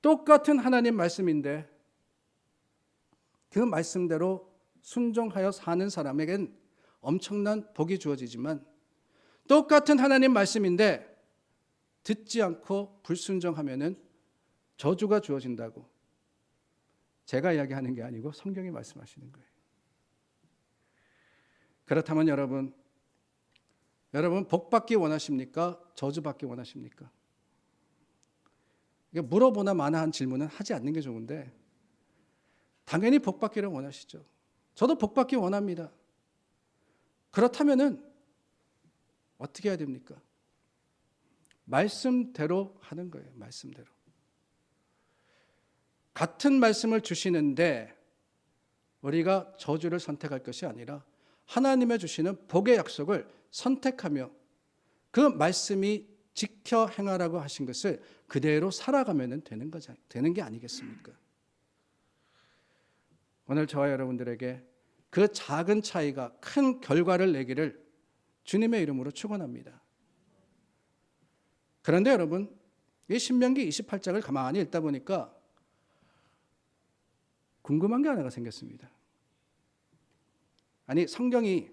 똑같은 하나님 말씀인데 그 말씀대로 순종하여 사는 사람에겐 엄청난 복이 주어지지만 똑같은 하나님 말씀인데 듣지 않고 불순종하면은 저주가 주어진다고 제가 이야기하는 게 아니고 성경이 말씀하시는 거예요. 그렇다면 여러분 복 받기 원하십니까? 저주 받기 원하십니까? 물어보나 마나 한 질문은 하지 않는 게 좋은데 당연히 복 받기를 원하시죠. 저도 복 받기 원합니다. 그렇다면은 어떻게 해야 됩니까? 말씀대로 하는 거예요. 말씀대로. 같은 말씀을 주시는데 우리가 저주를 선택할 것이 아니라 하나님의 주시는 복의 약속을 선택하며 그 말씀이 지켜 행하라고 하신 것을 그대로 살아가면 되는 게 아니겠습니까? 오늘 저와 여러분들에게 그 작은 차이가 큰 결과를 내기를 주님의 이름으로 축원합니다. 그런데 여러분, 이 신명기 28장을 가만히 읽다 보니까 궁금한 게 하나가 생겼습니다. 아니, 성경이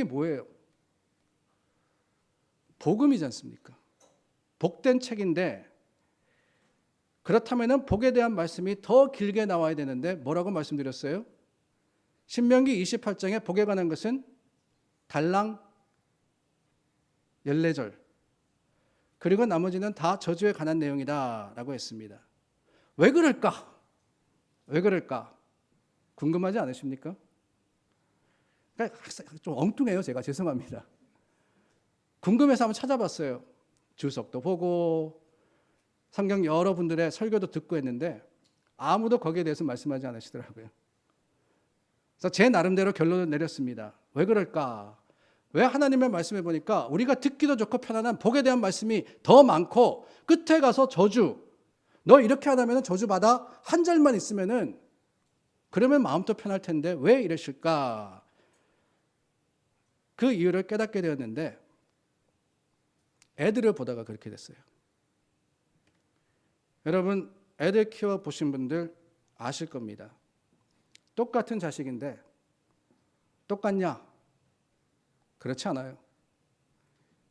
뭐예요? 복음이지 않습니까? 복된 책인데 그렇다면 복에 대한 말씀이 더 길게 나와야 되는데 뭐라고 말씀드렸어요? 신명기 28장에 복에 관한 것은 달랑 14절 그리고 나머지는 다 저주에 관한 내용이다 라고 했습니다. 왜 그럴까? 궁금하지 않으십니까? 그러니까 좀 엉뚱해요. 제가 죄송합니다. 궁금해서 한번 찾아봤어요. 주석도 보고 성경 여러분들의 설교도 듣고 했는데 아무도 거기에 대해서 말씀하지 않으시더라고요. 그래서 제 나름대로 결론을 내렸습니다. 왜 그럴까? 왜 하나님의 말씀해 보니까 우리가 듣기도 좋고 편안한 복에 대한 말씀이 더 많고 끝에 가서 저주, 너 이렇게 하다면 저주받아 한 절만 있으면은 그러면 마음도 편할 텐데 왜 이러실까? 그 이유를 깨닫게 되었는데 애들을 보다가 그렇게 됐어요. 여러분 애들 키워보신 분들 아실 겁니다. 똑같은 자식인데 똑같냐? 그렇지 않아요.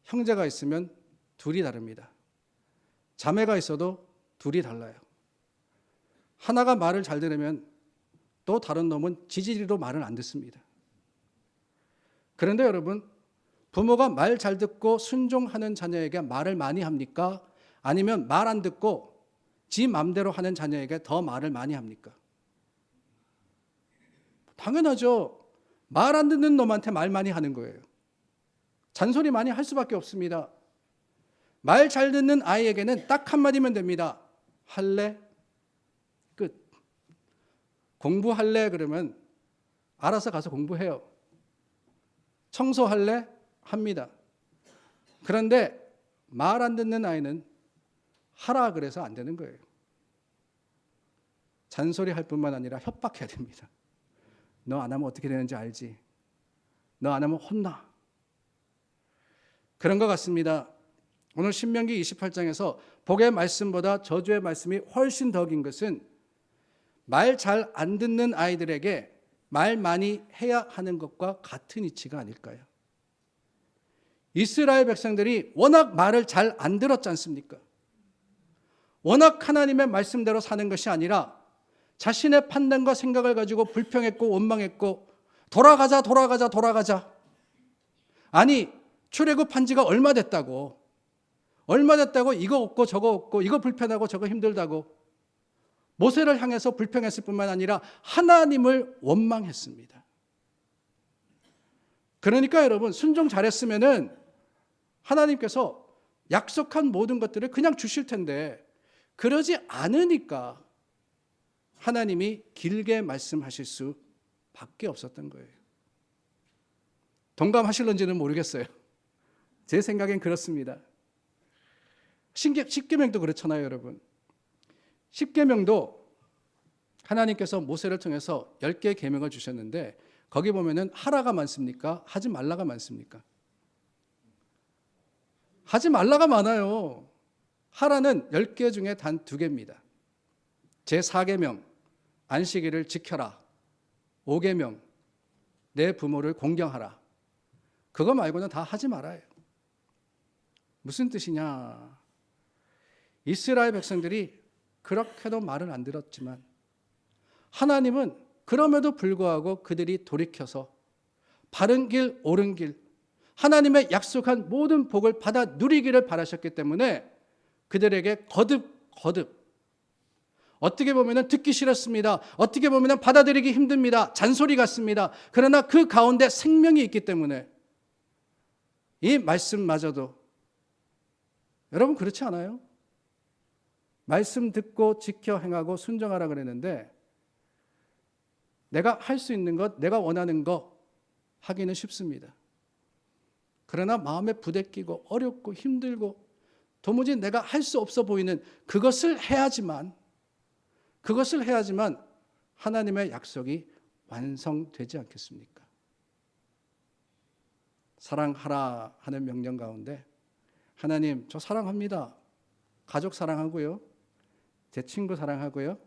형제가 있으면 둘이 다릅니다. 자매가 있어도 둘이 달라요. 하나가 말을 잘 들으면 또 다른 놈은 지지리로 말을 안 듣습니다. 그런데 여러분 부모가 말 잘 듣고 순종하는 자녀에게 말을 많이 합니까? 아니면 말 안 듣고 지 맘대로 하는 자녀에게 더 말을 많이 합니까? 당연하죠. 말 안 듣는 놈한테 말 많이 하는 거예요. 잔소리 많이 할 수밖에 없습니다. 말 잘 듣는 아이에게는 딱 한마디면 됩니다. 할래? 끝. 공부할래? 그러면 알아서 가서 공부해요. 청소할래? 합니다. 그런데 말 안 듣는 아이는 하라 그래서 안 되는 거예요. 잔소리 할 뿐만 아니라 협박해야 됩니다. 너 안 하면 어떻게 되는지 알지? 너 안 하면 혼나. 그런 것 같습니다. 오늘 신명기 28장에서 복의 말씀보다 저주의 말씀이 훨씬 더 긴 것은 말 잘 안 듣는 아이들에게 말 많이 해야 하는 것과 같은 이치가 아닐까요? 이스라엘 백성들이 워낙 말을 잘 안 들었지 않습니까? 워낙 하나님의 말씀대로 사는 것이 아니라 자신의 판단과 생각을 가지고 불평했고 원망했고 돌아가자. 아니 출애굽한 지가 얼마 됐다고 이거 없고 저거 없고 이거 불편하고 저거 힘들다고 모세를 향해서 불평했을 뿐만 아니라 하나님을 원망했습니다. 그러니까 여러분 순종 잘했으면은 하나님께서 약속한 모든 것들을 그냥 주실 텐데 그러지 않으니까 하나님이 길게 말씀하실 수밖에 없었던 거예요. 동감하실런지는 모르겠어요. 제 생각엔 그렇습니다. 십계명도 그렇잖아요, 여러분. 십계명도 하나님께서 모세를 통해서 10개의 계명을 주셨는데 거기 보면은 하라가 많습니까? 하지 말라가 많습니까? 하지 말라가 많아요. 하라는 10개 중에 단 2개입니다. 제4계명 안식일을 지켜라. 5계명 내 부모를 공경하라. 그거 말고는 다 하지 말아요. 무슨 뜻이냐? 이스라엘 백성들이 그렇게도 말을 안 들었지만 하나님은 그럼에도 불구하고 그들이 돌이켜서 바른 길, 옳은 길, 하나님의 약속한 모든 복을 받아 누리기를 바라셨기 때문에 그들에게 거듭 어떻게 보면 듣기 싫었습니다. 어떻게 보면 받아들이기 힘듭니다. 잔소리 같습니다. 그러나 그 가운데 생명이 있기 때문에 이 말씀마저도 여러분 그렇지 않아요? 말씀 듣고 지켜 행하고 순종하라 그랬는데 내가 할 수 있는 것, 내가 원하는 것 하기는 쉽습니다. 그러나 마음에 부대끼고 어렵고 힘들고 도무지 내가 할 수 없어 보이는 그것을 해야지만 하나님의 약속이 완성되지 않겠습니까? 사랑하라 하는 명령 가운데 하나님 저 사랑합니다. 가족 사랑하고요. 제 친구 사랑하고요.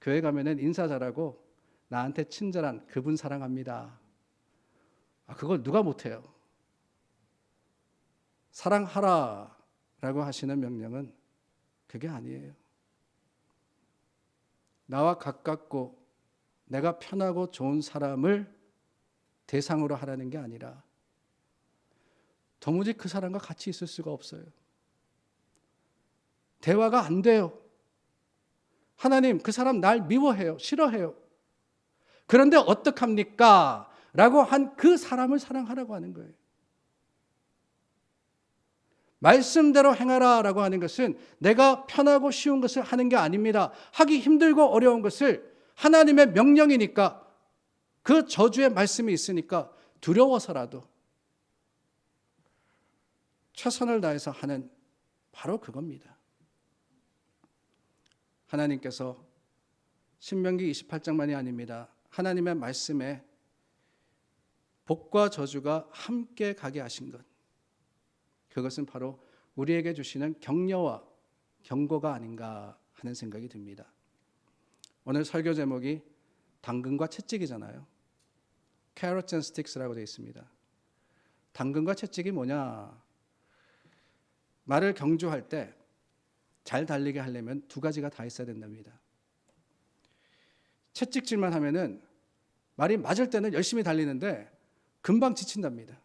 교회 가면은 인사 잘하고 나한테 친절한 그분 사랑합니다. 그걸 누가 못해요? 사랑하라라고 하시는 명령은 그게 아니에요. 나와 가깝고 내가 편하고 좋은 사람을 대상으로 하라는 게 아니라 도무지 그 사람과 같이 있을 수가 없어요. 대화가 안 돼요. 하나님 그 사람 날 미워해요. 싫어해요. 그런데 어떡합니까? 라고 한 그 사람을 사랑하라고 하는 거예요. 말씀대로 행하라 라고 하는 것은 내가 편하고 쉬운 것을 하는 게 아닙니다. 하기 힘들고 어려운 것을 하나님의 명령이니까 그 저주의 말씀이 있으니까 두려워서라도 최선을 다해서 하는 바로 그겁니다. 하나님께서 신명기 28장만이 아닙니다. 하나님의 말씀에 복과 저주가 함께 가게 하신 것, 그것은 바로 우리에게 주시는 격려와 경고가 아닌가 하는 생각이 듭니다. 오늘 설교 제목이 당근과 채찍이잖아요. Carrots and Sticks라고 되어 있습니다. 당근과 채찍이 뭐냐? 말을 경주할 때 잘 달리게 하려면 2가지가 다 있어야 된답니다. 채찍질만 하면은 말이 맞을 때는 열심히 달리는데 금방 지친답니다.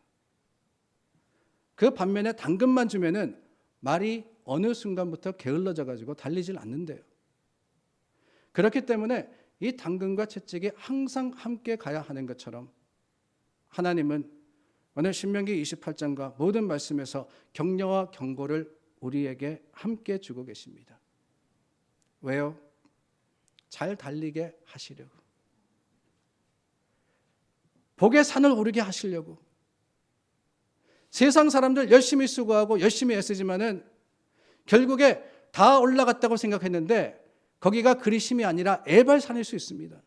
그 반면에 당근만 주면은 말이 어느 순간부터 게을러져 가지고 달리질 않는데요. 그렇기 때문에 이 당근과 채찍이 항상 함께 가야 하는 것처럼 하나님은 오늘 신명기 28장과 모든 말씀에서 격려와 경고를 우리에게 함께 주고 계십니다. 왜요? 잘 달리게 하시려고. 복의 산을 오르게 하시려고. 세상 사람들 열심히 수고하고 열심히 애쓰지만은 결국에 다 올라갔다고 생각했는데 거기가 그리심이 아니라 에발산일 수 있습니다.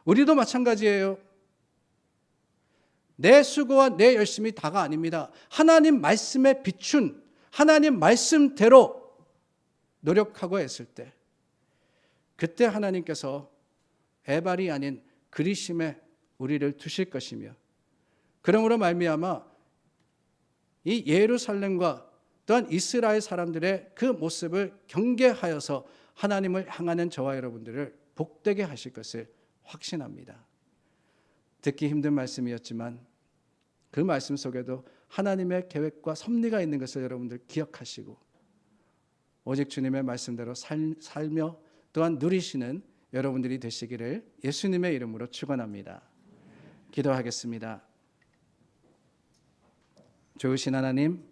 우리도 마찬가지예요. 내 수고와 내 열심이 다가 아닙니다. 하나님 말씀에 비춘 하나님 말씀대로 노력하고 애쓸 때 그때 하나님께서 에발이 아닌 그리심에 우리를 두실 것이며 그러므로 말미암아 이 예루살렘과 또한 이스라엘 사람들의 그 모습을 경계하여서 하나님을 향하는 저와 여러분들을 복되게 하실 것을 확신합니다. 듣기 힘든 말씀이었지만 그 말씀 속에도 하나님의 계획과 섭리가 있는 것을 여러분들 기억하시고 오직 주님의 말씀대로 살며 또한 누리시는 여러분들이 되시기를 예수님의 이름으로 축원합니다. 기도하겠습니다. 좋으신 하나님,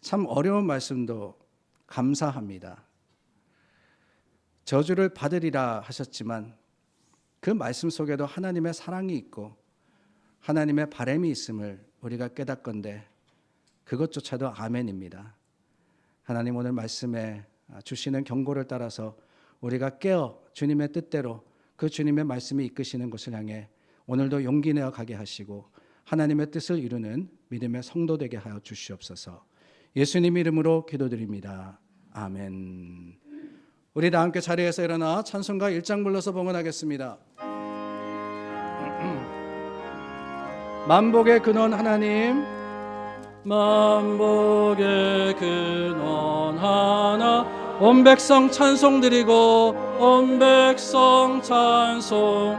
참 어려운 말씀도 감사합니다. 저주를 받으리라 하셨지만 그 말씀 속에도 하나님의 사랑이 있고 하나님의 바람이 있음을 우리가 깨닫건대 그것조차도 아멘입니다. 하나님 오늘 말씀에 주시는 경고를 따라서 우리가 깨어 주님의 뜻대로 그 주님의 말씀이 이끄시는 곳을 향해 오늘도 용기 내어 가게 하시고 하나님의 뜻을 이루는 믿음의 성도 되게 하여 주시옵소서. 예수님 이름으로 기도드립니다. 아멘. 우리 다 함께 자리에서 일어나 찬송가 1장 불러서 봉헌하겠습니다. 만복의 근원 하나님, 만복의 근원 하나, 온 백성 찬송 드리고 온 백성 찬송.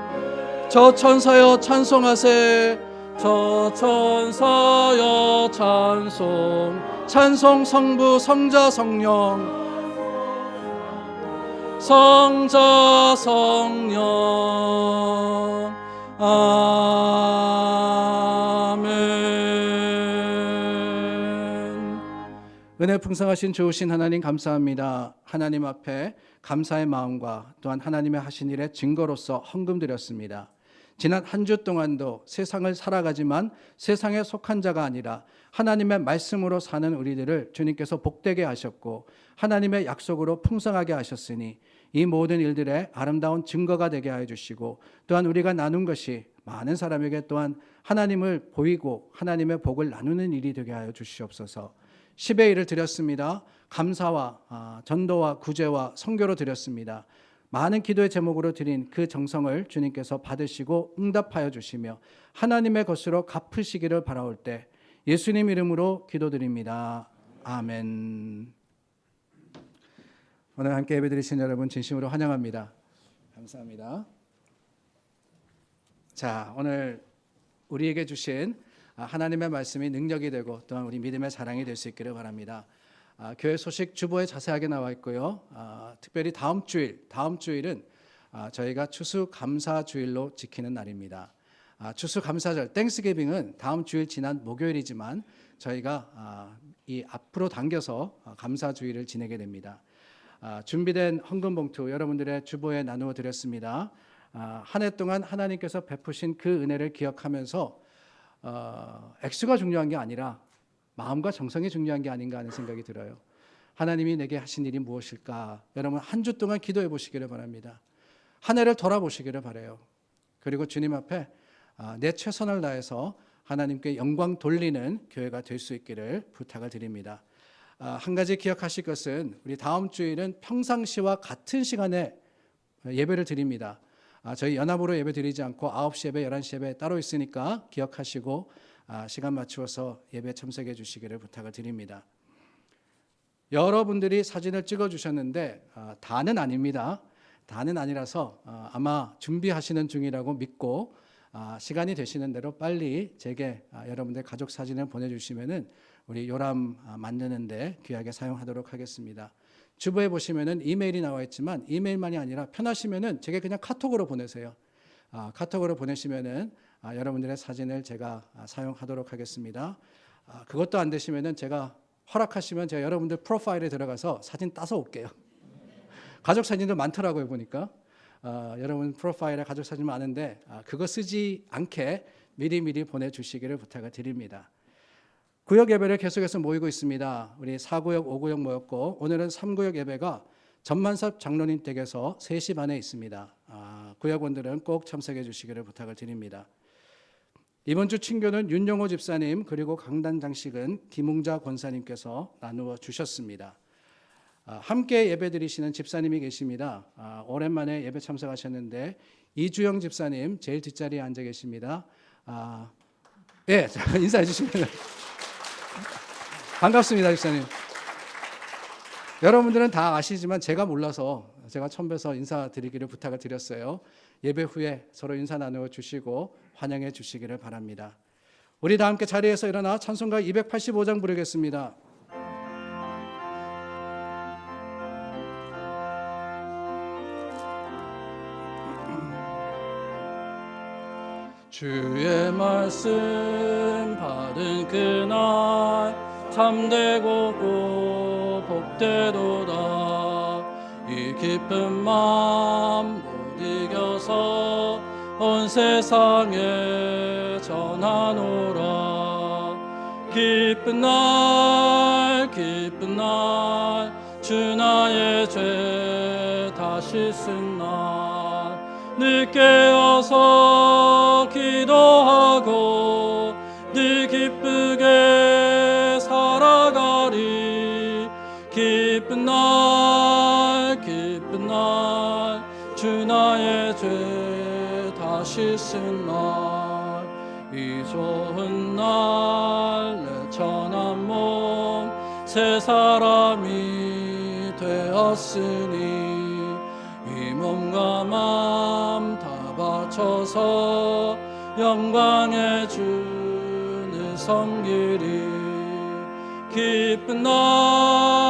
저 천사여 찬송하세, 저 천사여 찬송. 찬송 성부 성자 성령, 성자 성령. 아멘. 은혜 풍성하신 좋으신 하나님 감사합니다. 하나님 앞에 감사의 마음과 또한 하나님의 하신 일의 증거로서 헌금 드렸습니다. 지난 한 주 동안도 세상을 살아가지만 세상에 속한 자가 아니라 하나님의 말씀으로 사는 우리들을 주님께서 복되게 하셨고 하나님의 약속으로 풍성하게 하셨으니 이 모든 일들의 아름다운 증거가 되게 하여 주시고 또한 우리가 나눈 것이 많은 사람에게 또한 하나님을 보이고 하나님의 복을 나누는 일이 되게 하여 주시옵소서. 10의 1을 드렸습니다. 감사와 전도와 구제와 선교로 드렸습니다. 많은 기도의 제목으로 드린 그 정성을 주님께서 받으시고 응답하여 주시며 하나님의 것으로 갚으시기를 바라올 때 예수님 이름으로 기도드립니다. 아멘. 오늘 함께 예배드리신 여러분 진심으로 환영합니다. 감사합니다. 자, 오늘 우리에게 주신 하나님의 말씀이 능력이 되고 또한 우리 믿음의 자랑이 될 수 있기를 바랍니다. 교회 소식 주보에 자세하게 나와 있고요. 특별히 다음 주일은 저희가 추수감사주일로 지키는 날입니다. 추수감사절 땡스기빙은 다음 주일 지난 목요일이지만 저희가 이 앞으로 당겨서 감사주일을 지내게 됩니다. 준비된 헌금 봉투 여러분들의 주보에 나누어 드렸습니다. 한 해 동안 하나님께서 베푸신 그 은혜를 기억하면서 액수가 중요한 게 아니라 마음과 정성이 중요한 게 아닌가 하는 생각이 들어요. 하나님이 내게 하신 일이 무엇일까? 여러분 한 주 동안 기도해 보시기를 바랍니다. 한 해를 돌아보시기를 바라요. 그리고 주님 앞에 내 최선을 다해서 하나님께 영광 돌리는 교회가 될 수 있기를 부탁을 드립니다. 한 가지 기억하실 것은 우리 다음 주일은 평상시와 같은 시간에 예배를 드립니다. 저희 연합으로 예배 드리지 않고 9시 예배, 11시 예배 따로 있으니까 기억하시고 시간 맞추어서 예배 참석해 주시기를 부탁을 드립니다. 여러분들이 사진을 찍어 주셨는데 다는 아닙니다. 다는 아니라서 아마 준비하시는 중이라고 믿고 시간이 되시는 대로 빨리 제게 여러분들 가족 사진을 보내주시면은 우리 요람 만드는데 귀하게 사용하도록 하겠습니다. 주보에 보시면은 이메일이 나와 있지만 이메일만이 아니라 편하시면은 제게 그냥 카톡으로 보내세요. 카톡으로 보내시면은 여러분들의 사진을 제가 사용하도록 하겠습니다. 그것도 안 되시면은 제가 허락하시면 제가 여러분들 프로파일에 들어가서 사진 따서 올게요. 가족 사진도 많더라고요 보니까. 여러분 프로파일에 가족 사진 많은데 그거 쓰지 않게 미리미리 보내주시기를 부탁을 드립니다. 구역 예배를 계속해서 모이고 있습니다. 우리 4구역, 5구역 모였고 오늘은 3구역 예배가 전만섭 장로님 댁에서 3시 반에 있습니다. 구역원들은 꼭 참석해 주시기를 부탁을 드립니다. 이번 주 친교는 윤영호 집사님 그리고 강단 장식은 김웅자 권사님께서 나누어 주셨습니다. 함께 예배 드리시는 집사님이 계십니다. 오랜만에 예배 참석하셨는데 이주영 집사님 제일 뒷자리에 앉아 계십니다. 네, 인사해 주시면 반갑습니다, 집사님. 여러분들은 다 아시지만 제가 몰라서 제가 처음 뵈서 인사드리기를 부탁을 드렸어요. 예배 후에 서로 인사 나누어 주시고 환영해 주시기를 바랍니다. 우리 다 함께 자리에서 일어나 찬송가 285장 부르겠습니다. 주의 말씀 받은 그날 참되고 꼭 복되도다. 이 기쁜 마음 못 이겨서 온 세상에 전하노라. 기쁜 날 주 나의 죄 다시 쓴 날 늦게 깨어서 기도하고 늘 기쁘게 기쁜 날 주 나의 죄 다 씻은 날 이 좋은 날 내 천한 몸 새 사람이 되었으니 이 몸과 맘 다 바쳐서 영광의 주를 섬기리 기쁜 날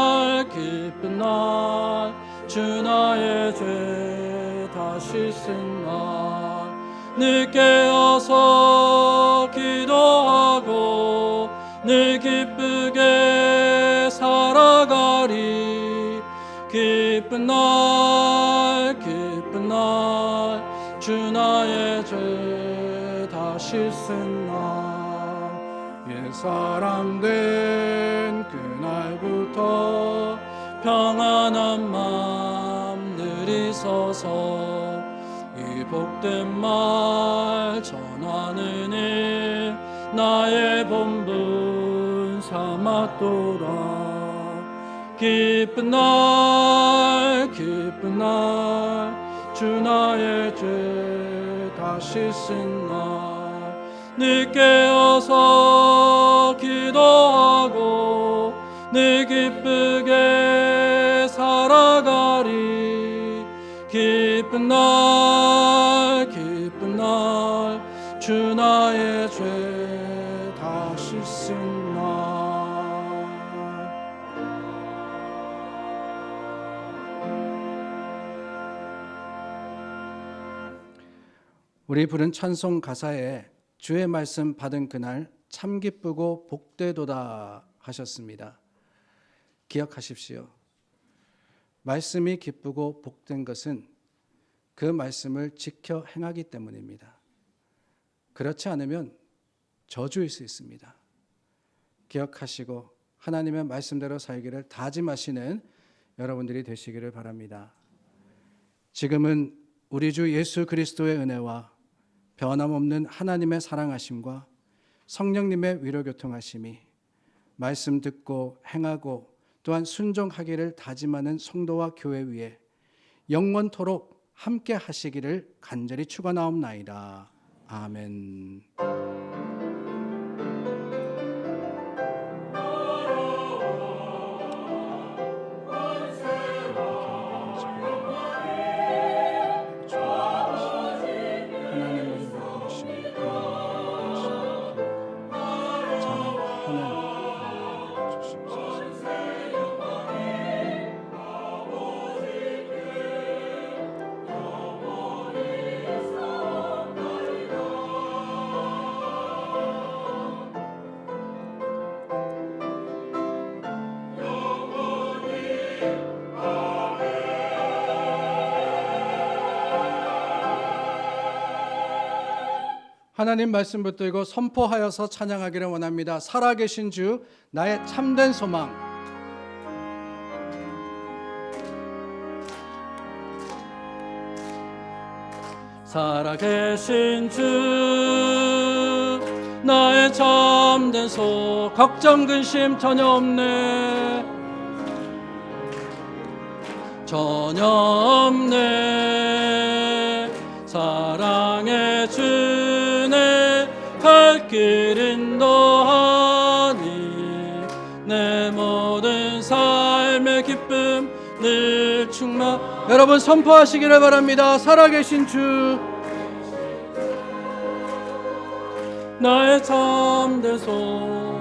주 나의 죄 다 씻은 날 늘 깨어서 기도하고 늘 기쁘게 살아가리 기쁜 날 주 나의 죄 다 씻은 날 옛사람 된 그날부터 평안한 마음 늘 있어서 이 복된 말 전하는 일 나의 본분 삼았도다 기쁜 날 주 나의 죄 다 씻은 날 늘 깨어서 기도하고 늘 기쁘게 살아가리 기쁜 날 주 나의 죄 다 씻은 날 우리 부른 찬송 가사에 주의 말씀 받은 그날 참 기쁘고 복되도다 하셨습니다. 기억하십시오. 말씀이 기쁘고 복된 것은 그 말씀을 지켜 행하기 때문입니다. 그렇지 않으면 저주일 수 있습니다. 기억하시고 하나님의 말씀대로 살기를 다짐하시는 여러분들이 되시기를 바랍니다. 지금은 우리 주 예수 그리스도의 은혜와 변함없는 하나님의 사랑하심과 성령님의 위로교통하심이 말씀 듣고 행하고 또한 순종하기를 다짐하는 성도와 교회 위에 영원토록 함께 하시기를 간절히 축원하옵나이다. 아멘. 하나님 말씀 붙들고 선포하여서 찬양하기를 원합니다. 살아계신 주 나의 참된 소망. 살아계신 주 나의 참된 소 걱정 근심 전혀 없네 전혀 없네 사랑의 주내 갈 길 인도하니 내 모든 삶의 기쁨 늘 충만 여러분 선포하시기를 바랍니다. 살아계신 주 나의 참된 소